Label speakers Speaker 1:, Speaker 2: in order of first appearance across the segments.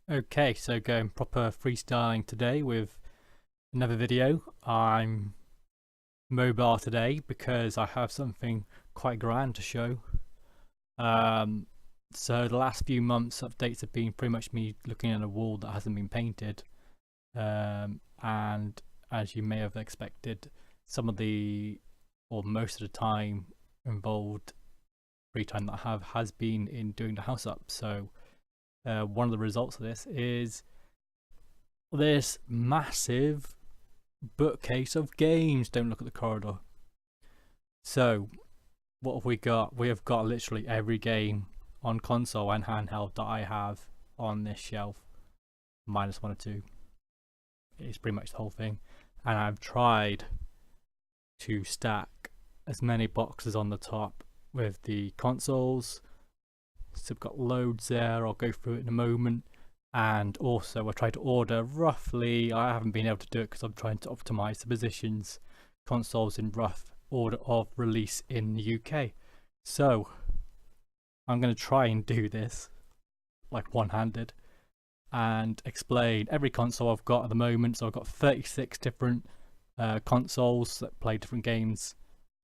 Speaker 1: Okay, so going proper freestyling today with another video. I'm mobile today because I have something quite grand to show. Um, so the last few months updates have been pretty much me looking at a wall that hasn't been painted. And as you may have expected, some of the, or most of the time involved free time that I have has been in doing the house up. So one of the results of this is this massive bookcase of games. Don't look at the corridor. So what have we got? We have got literally every game on console and handheld that I have on this shelf, minus one or two. It's pretty much the whole thing, and I've tried to stack as many boxes on the top with the consoles. So I've got loads there. I'll go through it in a moment. And also I tried to order roughly, I haven't been able to do it because I'm trying to optimize the positions, consoles in rough order of release in the UK. So I'm going to try and do this like one-handed and explain every console I've got at the moment. So I've got 36 different consoles that play different games,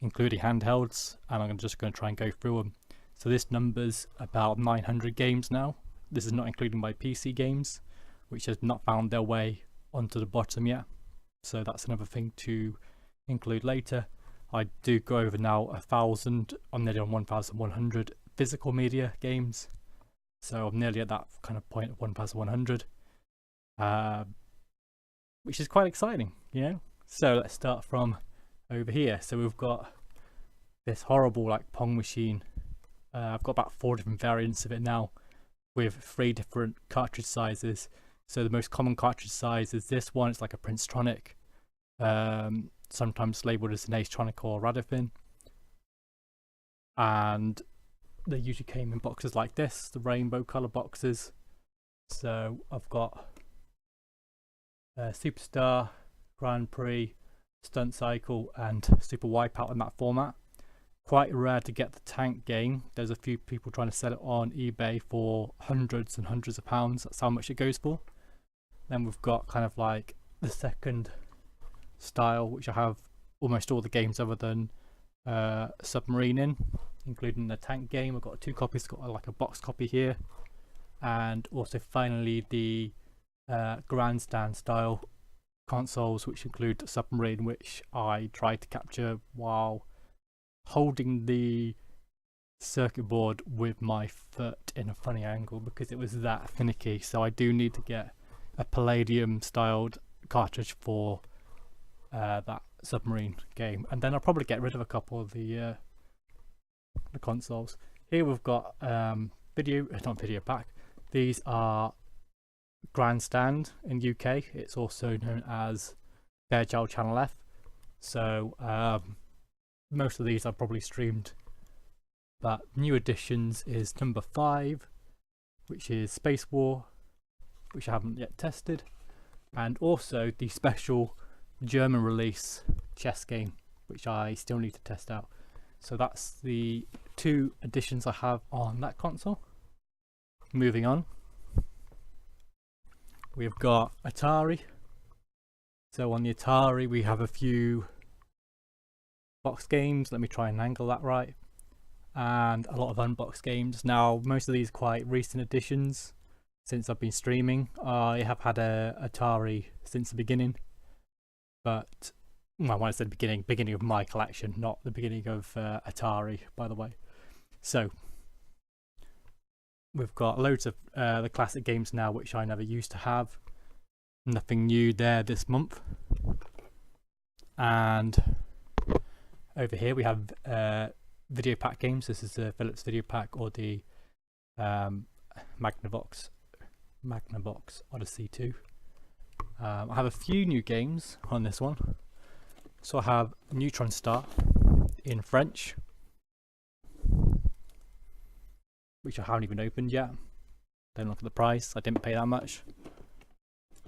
Speaker 1: including handhelds, and I'm just going to try and go through them. So this number's about 900 games now. This is not including my PC games, which has not found their way onto the bottom yet. So that's another thing to include later. I do go over now 1,000. I'm nearly on 1,100 physical media games. So I'm nearly at that kind of point of 1,100, which is quite exciting, you know. So let's start from over here. So we've got this horrible like Pong machine. I've got about 4 different variants of it now, with 3 different cartridge sizes. So the most common cartridge size is this one. It's like a Princetronic, sometimes labeled as an Acetronic or Radifin, and they usually came in boxes like this, the rainbow color boxes. So I've got Superstar, Grand Prix, Stunt Cycle, and Super Wipeout in that format. Quite rare to get the tank game. There's a few people trying to sell it on eBay for hundreds and hundreds of pounds. That's how much it goes for. Then we've got kind of like the second style, which I have almost all the games other than Submarine in, including the tank game. I've got 2 copies, got like a box copy here, and also finally the grandstand style consoles, which include Submarine, which I tried to capture while holding the circuit board with my foot in a funny angle because it was that finicky. So I do need to get a Palladium styled cartridge for that Submarine game, and then I'll probably get rid of a couple of the consoles. Here we've got not video pack. These are Grandstand in UK. It's also known as Fairchild Channel F. So most of these I've probably streamed, but new additions is number 5, which is Space War, which I haven't yet tested, and also the special German release chess game, which I still need to test out. So that's the 2 additions I have on that console. Moving on, we've got Atari. So on the Atari we have a few box games. Let me try and angle that right. And a lot of unboxed games. Now most of these quite recent additions since I've been streaming. I have had a Atari since the beginning, but well, when I said beginning of my collection, not the beginning of Atari, by the way. So we've got loads of the classic games now, which I never used to have. Nothing new there this month. And over here we have video pack games. This is the Philips video pack, or the Magnavox Odyssey 2. I have a few new games on this one. So I have Neutron Star in French, which I haven't even opened yet. Don't look at the price, I didn't pay that much.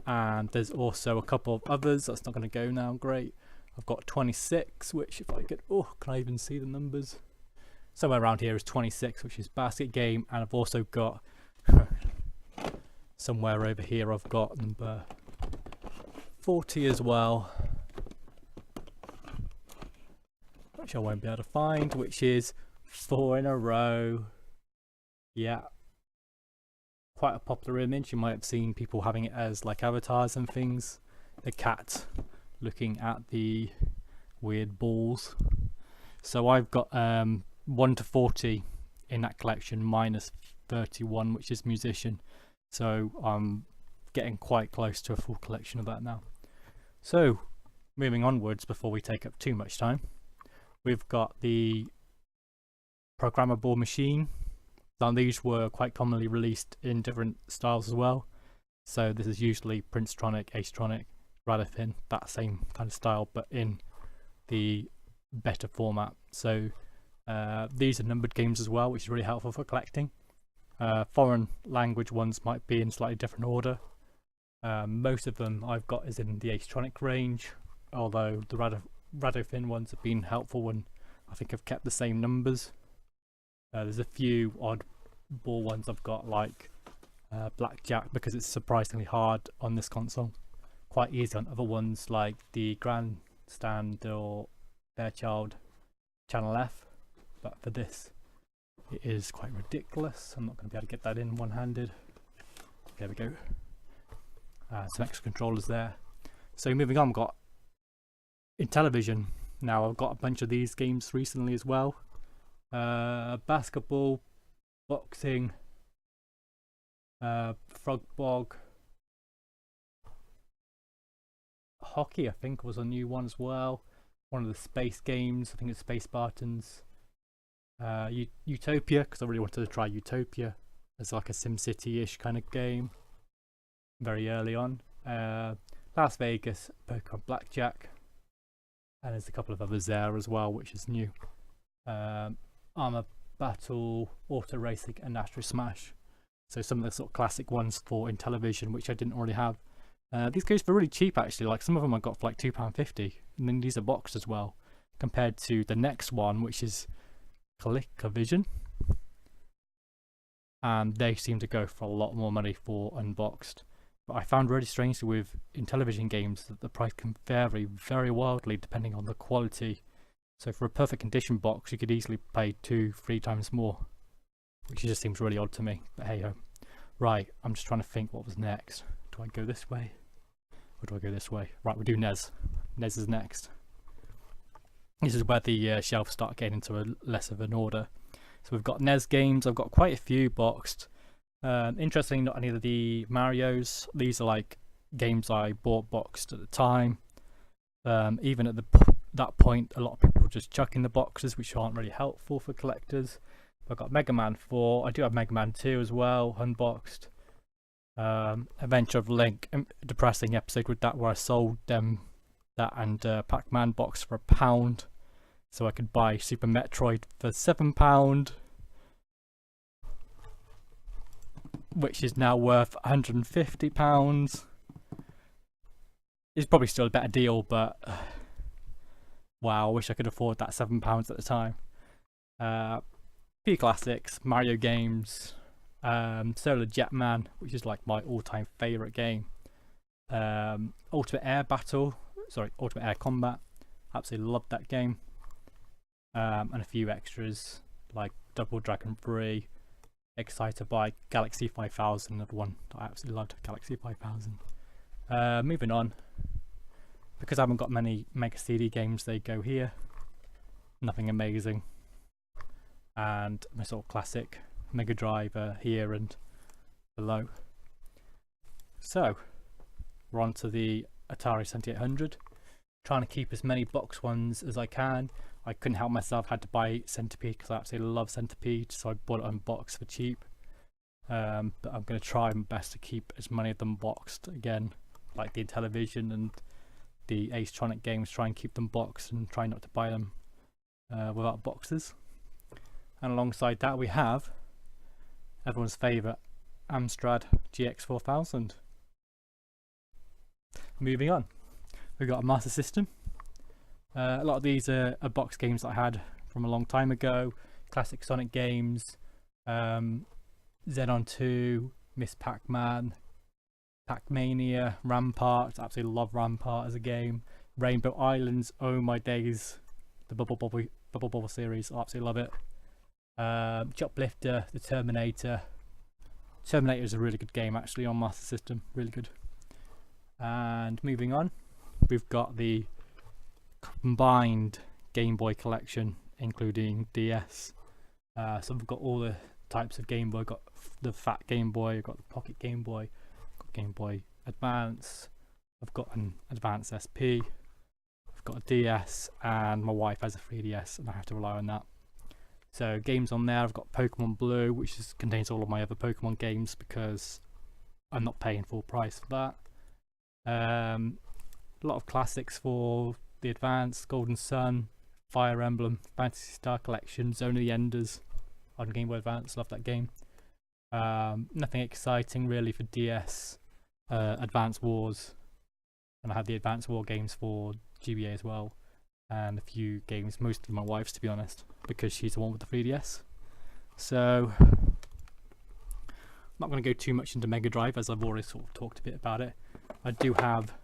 Speaker 1: And there's also a couple of others. That's not going to go now. Great. I've got 26, which if I could, can I even see the numbers? Somewhere around here is 26, which is basket game, and I've also got somewhere over here I've got number 40 as well, which I won't be able to find, which is 4 in a row. Yeah, quite a popular image. You might have seen people having it as like avatars and things. The cat looking at the weird balls. So I've got 1 to 40 in that collection, minus 31, which is musician. So I'm getting quite close to a full collection of that now. So moving onwards, before we take up too much time, we've got the programmable machine. Now these were quite commonly released in different styles as well. So this is usually Princetronic, Acetronic, Radifin, that same kind of style, but in the better format. So these are numbered games as well, which is really helpful for collecting. Foreign language ones might be in slightly different order. Most of them I've got is in the Acetronic range, although the Radifin ones have been helpful and I think I've kept the same numbers. There's a few oddball ones I've got, like Blackjack, because it's surprisingly hard on this console. Quite easy on other ones like the Grandstand or Fairchild Channel F, but for this it is quite ridiculous. I'm not going to be able to get that in one-handed. There we go. Some extra controllers there. So moving on, I've got in television now. I've got a bunch of these games recently as well. Basketball, boxing, Frog Bog, hockey I think was a new one as well. One of the space games, I think it's Space Spartans. Utopia, because I really wanted to try Utopia as like a SimCity-ish kind of game very early on. Las Vegas, Pokemon Blackjack, and there's a couple of others there as well, which is new. Armor Battle, Auto Racing, and Astro Smash. So some of the sort of classic ones for in television, which I didn't already have. These games were really cheap actually. Like some of them I got for like £2.50, and then these are boxed as well. Compared to the next one, which is ColecoVision, and they seem to go for a lot more money for unboxed. But I found really strangely with in television games that the price can vary very wildly depending on the quality. So for a perfect condition box you could easily pay 2-3 times more, which just seems really odd to me, but hey ho. Right, I'm just trying to think what was next. Do I go this way or do I go this way? Right, we'll do NES. NES is next. This is where the shelves start getting into a less of an order. So we've got NES games. I've got quite a few boxed. Interestingly, not any of the Marios. These are like games I bought boxed at the time. Even at that point, a lot of people were just chucking the boxes, which aren't really helpful for collectors. I've got Mega Man 4. I do have Mega Man 2 as well, unboxed. Adventure of Link, a depressing episode with that where I sold them that and Pac-Man box for £1, so I could buy Super Metroid for £7, which is now worth £150. It's probably still a better deal, but wow, I wish I could afford that £7 at the time. Few classics, Mario games, Solar Jetman, which is like my all-time favourite game. Ultimate Air Combat, absolutely loved that game. And a few extras like Double Dragon 3, Exciter by Galaxy 5000, another one that I absolutely loved, Galaxy 5000. Moving on, because I haven't got many Mega CD games, they go here. Nothing amazing. And my sort of classic Mega Drive here and below. So we're on to the Atari 7800. Trying to keep as many box ones as I can. I couldn't help myself, had to buy Centipede because I absolutely love Centipede, so I bought it unboxed for cheap. But I'm going to try my best to keep as many of them boxed again, like the Intellivision and the Acetronic games. Try and keep them boxed and try not to buy them without boxes. And alongside that we have everyone's favourite Amstrad GX4000. Moving on, we've got a Master System. A lot of these are box games that I had from a long time ago. Classic Sonic games, Xenon 2, Miss Pac-Man, Pac-Mania, Rampart, absolutely love Rampart as a game. Rainbow Islands, oh my days. The Bubble Bobble series, I absolutely love it. Choplifter, the Terminator. Terminator is a really good game actually on Master System, really good. And moving on, we've got the combined Game Boy collection, including DS. So we've got all the types of Game Boy. I've got the fat Game Boy, I've got the pocket Game Boy, I've got Game Boy Advance, I've got an Advance SP, I've got a DS, and my wife has a 3DS and I have to rely on that. So games on there, I've got Pokemon Blue, which contains all of my other Pokemon games because I'm not paying full price for that. A lot of classics for the Advance, Golden Sun, Fire Emblem, Phantasy Star Collection, Zone of the Enders on Game Boy Advance, love that game. Nothing exciting really for DS. Advance Wars, and I have the Advance War games for GBA as well, and a few games, mostly my wife's to be honest, because she's the one with the 3DS. So I'm not going to go too much into Mega Drive as I've already sort of talked a bit about it. I do have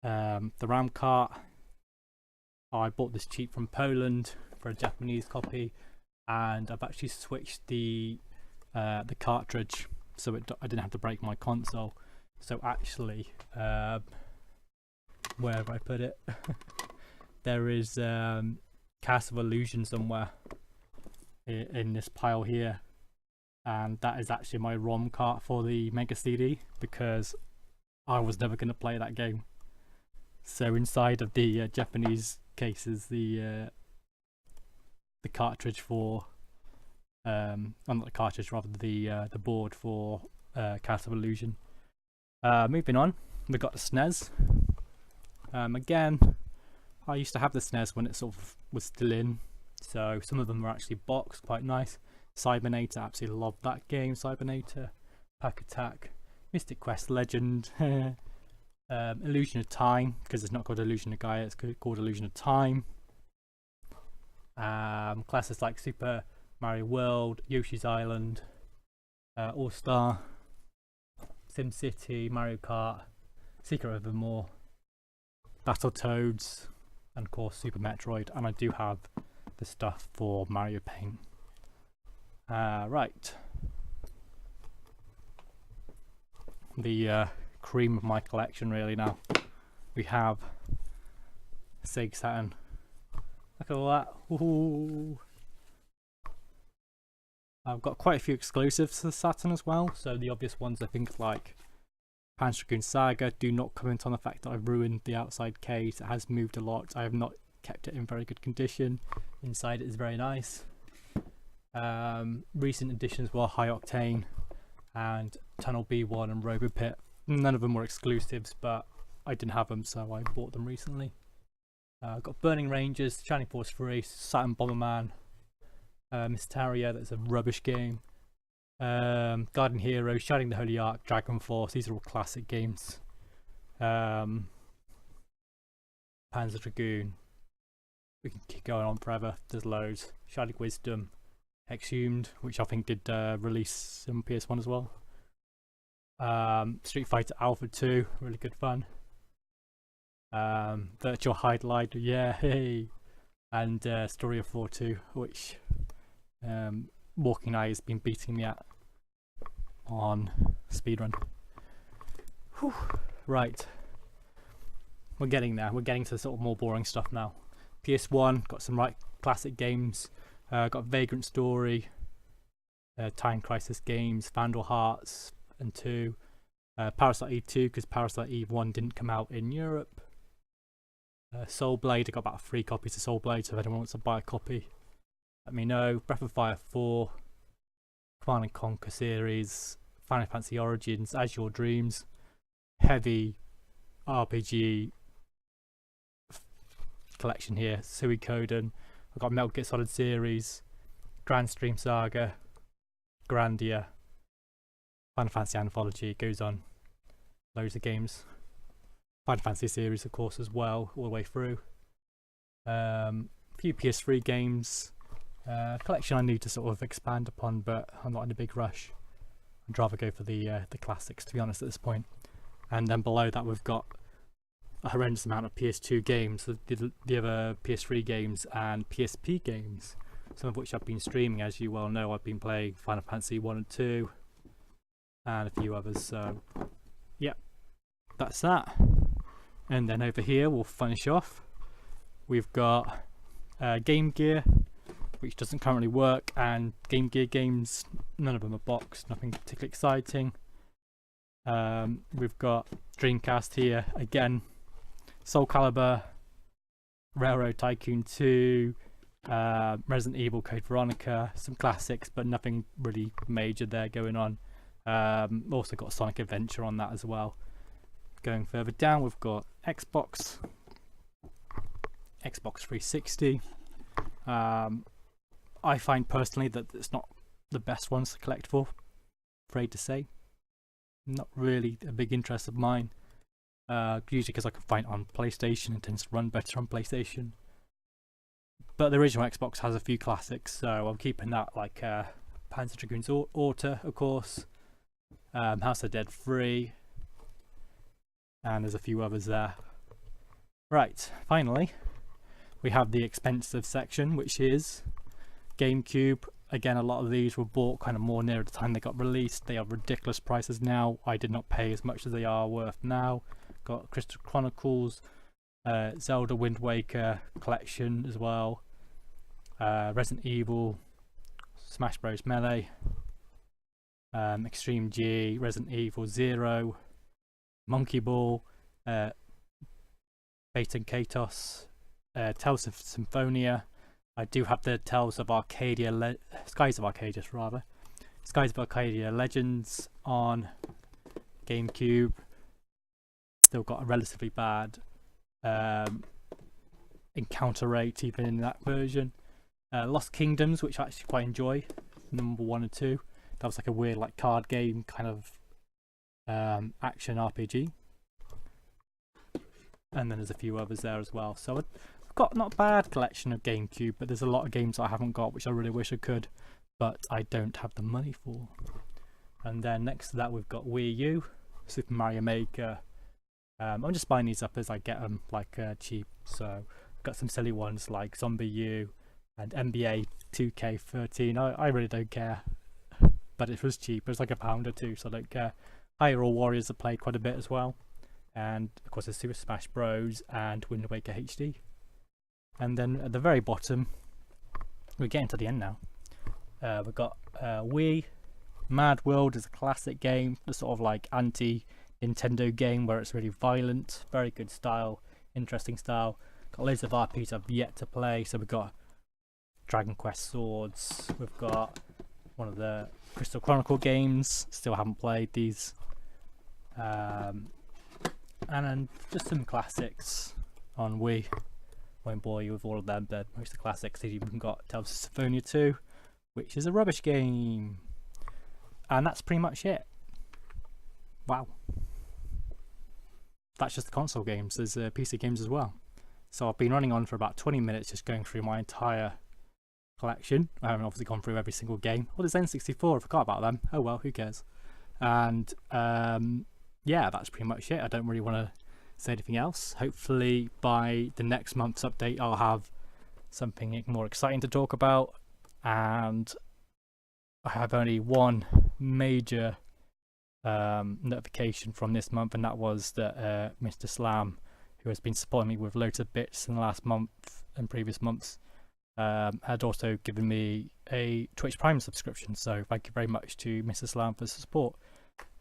Speaker 1: the RAM cart. I bought this cheap from Poland for a Japanese copy, and I've actually switched the cartridge so I didn't have to break my console. So actually, where have I put it? There is Castle of Illusion somewhere in this pile here, and that is actually my ROM cart for the Mega CD because I was never going to play that game. So inside of the Japanese case is the cartridge for not the cartridge, rather the board for Castle of Illusion. Moving on, we've got the SNES. Again, I used to have the SNES when it sort of was still in, so some of them were actually boxed, quite nice. Cybernator, absolutely love that game. Cybernator, Pack Attack, Mystic Quest Legend, Illusion of Time, because it's not called Illusion of Gaia, it's called Illusion of Time. Classes like Super Mario World, Yoshi's Island, All Star, SimCity, Mario Kart, Secret of Evermore, Battletoads, and of course Super Metroid. And I do have the stuff for Mario Paint. Right, the cream of my collection really now. We have Sega Saturn. Look at all that. Ooh. I've got quite a few exclusives to the Saturn as well, so the obvious ones I think like Panzer Dragoon Saga. Do not comment on the fact that I've ruined the outside case. It has moved a lot. I have not kept it in very good condition. Inside it is very nice. Recent additions were High Octane and Tunnel B1 and RoboPit. None of them were exclusives, but I didn't have them, so I bought them recently. I've got Burning Rangers, Shining Force 3, Saturn Bomberman, Mysteria, that's a rubbish game, Guardian Heroes, Shining the Holy Ark, Dragon Force, these are all classic games. Panzer Dragoon, we can keep going on forever, there's loads. Shining Wisdom, Exhumed, which I think did release on PS1 as well. Street Fighter Alpha 2, really good fun. Virtual Highlight, yeah, hey. And Story of 4-2, which Walking Eye has been beating me at on speedrun. Whew. Right, we're getting there. We're getting to sort of more boring stuff now. PS1, got some right classic games. Got Vagrant Story, Time Crisis games, Vandal Hearts and 2, Parasite Eve 2 because Parasite Eve 1 didn't come out in Europe. Soul Blade, I got about 3 copies of Soul Blade, so if anyone wants to buy a copy, let me know. Breath of Fire 4, Command & Conquer series, Final Fantasy Origins, As Your Dreams, heavy RPG collection here, Suikoden. I've got Metal Gear Solid series, Grand Stream Saga, Grandia, Final Fantasy Anthology, it goes on. Loads of games. Final Fantasy series of course as well, all the way through. A few PS3 games. Collection I need to sort of expand upon, but I'm not in a big rush. I'd rather go for the classics, to be honest, at this point. And then below that we've got a horrendous amount of PS2 games, the other PS3 games and PSP games, some of which I've been streaming. As you well know, I've been playing Final Fantasy 1 and 2 and a few others, so yeah, that's that. And then over here we'll finish off. We've got Game Gear, which doesn't currently work, and Game Gear games, none of them are boxed, nothing particularly exciting. We've got Dreamcast here again, Soul Calibur, Railroad Tycoon 2, Resident Evil Code Veronica, some classics but nothing really major there going on. Also got Sonic Adventure on that as well. Going further down we've got Xbox 360. I find personally that it's not the best ones to collect for, afraid to say. Not really a big interest of mine, usually because I can find it on PlayStation. It tends to run better on PlayStation, but the original Xbox has a few classics, so I'm keeping that, like Panzer Dragoon's Orta, of course, House of Dead 3, and there's a few others there. Right, finally we have the expensive section, which is GameCube. Again, a lot of these were bought kind of more near the time they got released. They are ridiculous prices now. I did not pay as much as they are worth now. Got Crystal Chronicles, Zelda Wind Waker collection as well, Resident Evil, Smash Bros Melee, Extreme G, Resident Evil 0, Monkey Ball, Fate and Katos, Tales of Symphonia. I do have the Tales of Arcadia, Skies of Arcadia Legends on GameCube. Still got a relatively bad encounter rate even in that version. Lost Kingdoms, which I actually quite enjoy, number 1 and 2. That was like a weird like card game kind of action RPG. And then there's a few others there as well. So I've got not a bad collection of GameCube, but there's a lot of games I haven't got which I really wish I could, but I don't have the money for. And then next to that we've got Wii U, Super Mario Maker. I'm just buying these up as I get them, like cheap. So I've got some silly ones like Zombie U and NBA 2K13. I really don't care, but it was cheap. It was like £1 or £2, so I don't care. Hyrule Warriors I played quite a bit as well, and of course there's Super Smash Bros and Wind Waker HD. And then at the very bottom, we're getting to the end now, we've got Wii. Mad World is a classic game, the sort of like anti-Nintendo game where it's really violent, very good style, interesting style. Got loads of RPs I've yet to play, so we've got Dragon Quest Swords, we've got one of the Crystal Chronicle games, still haven't played these, and then just some classics on Wii. Won't bore you with all of them, but most of the classics. You've even got Tales of Symphonia 2, which is a rubbish game. And that's pretty much it. Wow. That's just the console games. There's PC games as well. So I've been running on for about 20 minutes just going through my entire collection. I haven't obviously gone through every single game. Oh, there's N64. I forgot about them. Oh well, who cares? And yeah, that's pretty much it. I don't really want to say anything else. Hopefully by the next month's update I'll have something more exciting to talk about, and I have only one major notification from this month, and that was that Mr. Slam, who has been supporting me with loads of bits in the last month and previous months, had also given me a Twitch Prime subscription, so thank you very much to Mr. Slam for the support.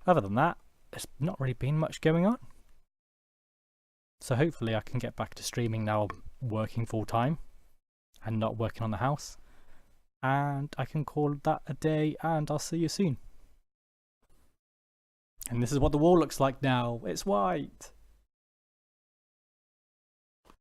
Speaker 1: Other than that, there's not really been much going on. So hopefully I can get back to streaming now, working full time and not working on the house. And I can call that a day, and I'll see you soon. And this is what the wall looks like now. It's white.